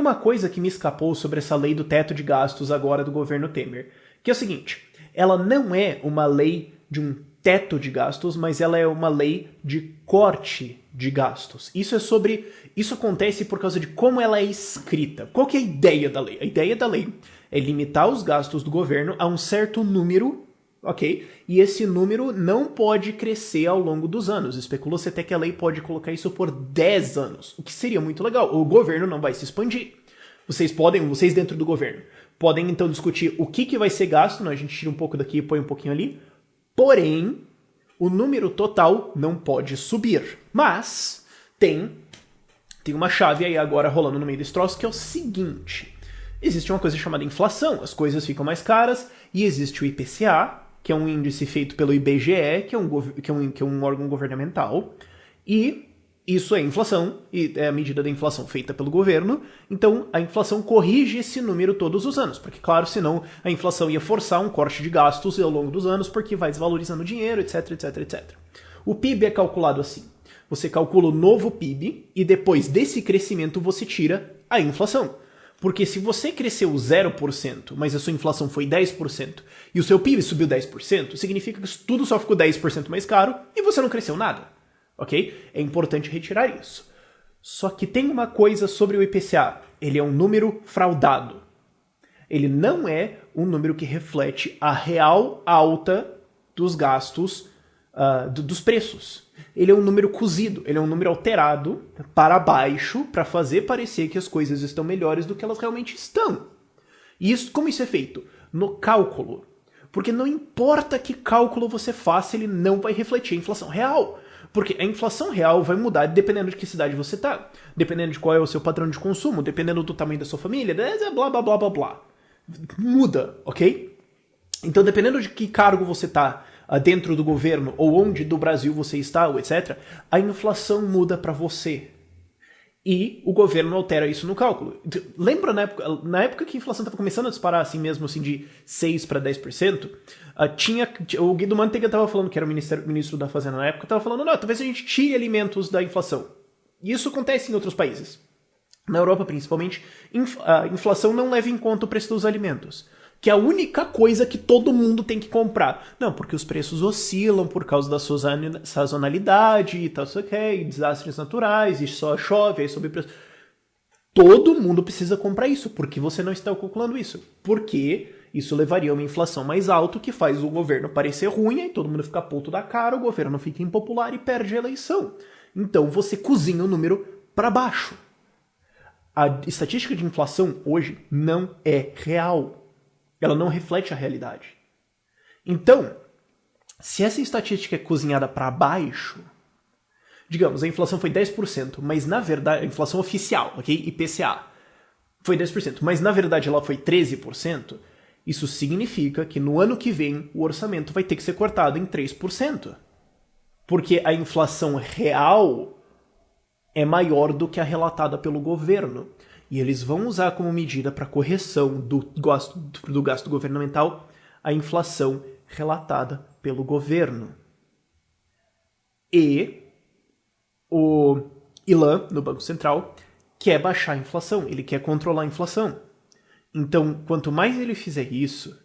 uma coisa que me escapou sobre essa lei do teto de gastos agora do governo Temer, que é o seguinte, ela não é uma lei de um teto de gastos, mas ela é uma lei de corte de gastos. Isso acontece por causa de como ela é escrita. Qual que é a ideia da lei? A ideia da lei é limitar os gastos do governo a um certo número, ok? E esse número não pode crescer ao longo dos anos. Especulou-se até que a lei pode colocar isso por 10 anos, o que seria muito legal. O governo não vai se expandir. Vocês dentro do governo, podem então discutir o que vai ser gasto, a gente tira um pouco daqui e põe um pouquinho ali, porém, o número total não pode subir. Mas tem uma chave aí agora rolando no meio desse troço, que é o seguinte. Existe uma coisa chamada inflação, as coisas ficam mais caras, e existe o IPCA, que é um índice feito pelo IBGE, que é um órgão governamental, e isso é inflação, e é a medida da inflação feita pelo governo, então a inflação corrige esse número todos os anos, porque claro, senão a inflação ia forçar um corte de gastos ao longo dos anos, porque vai desvalorizando o dinheiro, etc, etc, etc. O PIB é calculado assim, você calcula o novo PIB, e depois desse crescimento você tira a inflação. Porque se você cresceu 0%, mas a sua inflação foi 10%, e o seu PIB subiu 10%, significa que tudo só ficou 10% mais caro, e você não cresceu nada. Ok? É importante retirar isso. Só que tem uma coisa sobre o IPCA. Ele é um número fraudado. Ele não é um número que reflete a real alta dos gastos, dos preços. Ele é um número cozido, ele é um número alterado para baixo para fazer parecer que as coisas estão melhores do que elas realmente estão. E isso, como isso é feito? No cálculo. Porque não importa que cálculo você faça, ele não vai refletir a inflação real. Porque a inflação real vai mudar dependendo de que cidade você tá, dependendo de qual é o seu padrão de consumo, dependendo do tamanho da sua família, blá blá blá blá blá. Muda, ok? Então, dependendo de que cargo você tá dentro do governo, ou onde do Brasil você está, ou etc., a inflação muda para você. E o governo altera isso no cálculo. Lembra na época que a inflação estava começando a disparar assim mesmo, assim, de 6 para 10%, o Guido Mantega estava falando, que era o ministro da Fazenda na época, estava falando, não, talvez a gente tire alimentos da inflação. E isso acontece em outros países. Na Europa, principalmente, a inflação não leva em conta o preço dos alimentos, que é a única coisa que todo mundo tem que comprar. Não, porque os preços oscilam por causa da sazonalidade e tal, ok, desastres naturais, e só chove, aí sobe o preço. Todo mundo precisa comprar isso, porque você não está calculando isso. Porque isso levaria a uma inflação mais alta, que faz o governo parecer ruim, aí todo mundo fica puto da cara, o governo fica impopular e perde a eleição. Então você cozinha o número para baixo. A estatística de inflação hoje não é real. Ela não reflete a realidade. Então, se essa estatística é cozinhada para baixo, digamos, a inflação foi 10%, mas na verdade, a inflação oficial, ok? IPCA, foi 10%, mas na verdade ela foi 13%, isso significa que no ano que vem o orçamento vai ter que ser cortado em 3%. Porque a inflação real é maior do que a relatada pelo governo. E eles vão usar como medida para correção do gasto governamental a inflação relatada pelo governo. E o Ilan, no Banco Central, quer baixar a inflação, ele quer controlar a inflação. Então, quanto mais ele fizer isso,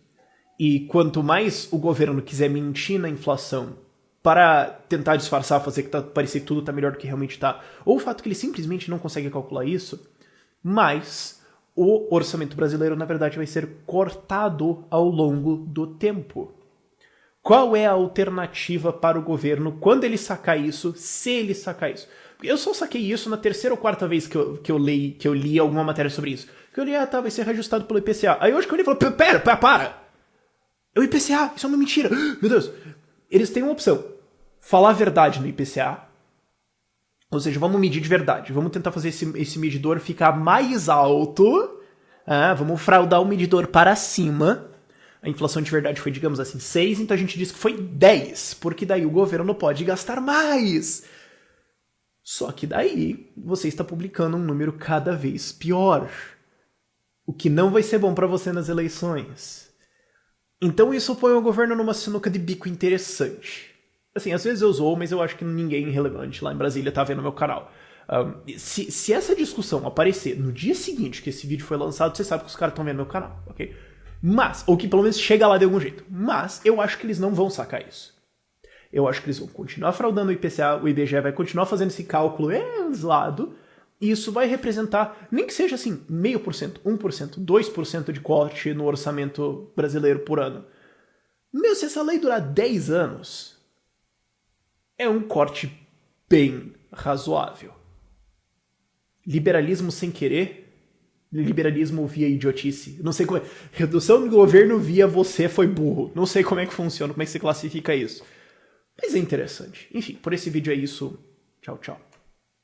e quanto mais o governo quiser mentir na inflação para tentar disfarçar, fazer parecer que tudo está melhor do que realmente está, ou o fato que ele simplesmente não consegue calcular isso, mas o orçamento brasileiro, na verdade, vai ser cortado ao longo do tempo. Qual é a alternativa para o governo quando ele sacar isso, se ele sacar isso? Eu só saquei isso na terceira ou quarta vez que eu li alguma matéria sobre isso. Que eu li, vai ser reajustado pelo IPCA. Aí hoje que eu li, eu falei, para! É o IPCA, isso é uma mentira. Meu Deus. Eles têm uma opção. Falar a verdade no IPCA. Ou seja, vamos medir de verdade. Vamos tentar fazer esse medidor ficar mais alto. Vamos fraudar o medidor para cima. A inflação de verdade foi, digamos assim, 6, então a gente diz que foi 10, porque daí o governo pode gastar mais. Só que daí você está publicando um número cada vez pior. O que não vai ser bom para você nas eleições. Então isso põe o governo numa sinuca de bico interessante. Assim, às vezes eu zoo, mas eu acho que ninguém relevante lá em Brasília tá vendo meu canal. Se essa discussão aparecer no dia seguinte que esse vídeo foi lançado, você sabe que os caras estão vendo meu canal, ok? Mas, ou que pelo menos chega lá de algum jeito. Mas eu acho que eles não vão sacar isso. Eu acho que eles vão continuar fraudando o IPCA, o IBGE vai continuar fazendo esse cálculo exato, e isso vai representar, nem que seja assim, 0,5%, 1%, 2% de corte no orçamento brasileiro por ano. Meu, se essa lei durar 10 anos, é um corte bem razoável. Liberalismo sem querer, liberalismo via idiotice. Não sei como é. Redução do governo via você foi burro. Não sei como é que funciona, como é que você classifica isso. Mas é interessante. Enfim, por esse vídeo é isso. Tchau, tchau.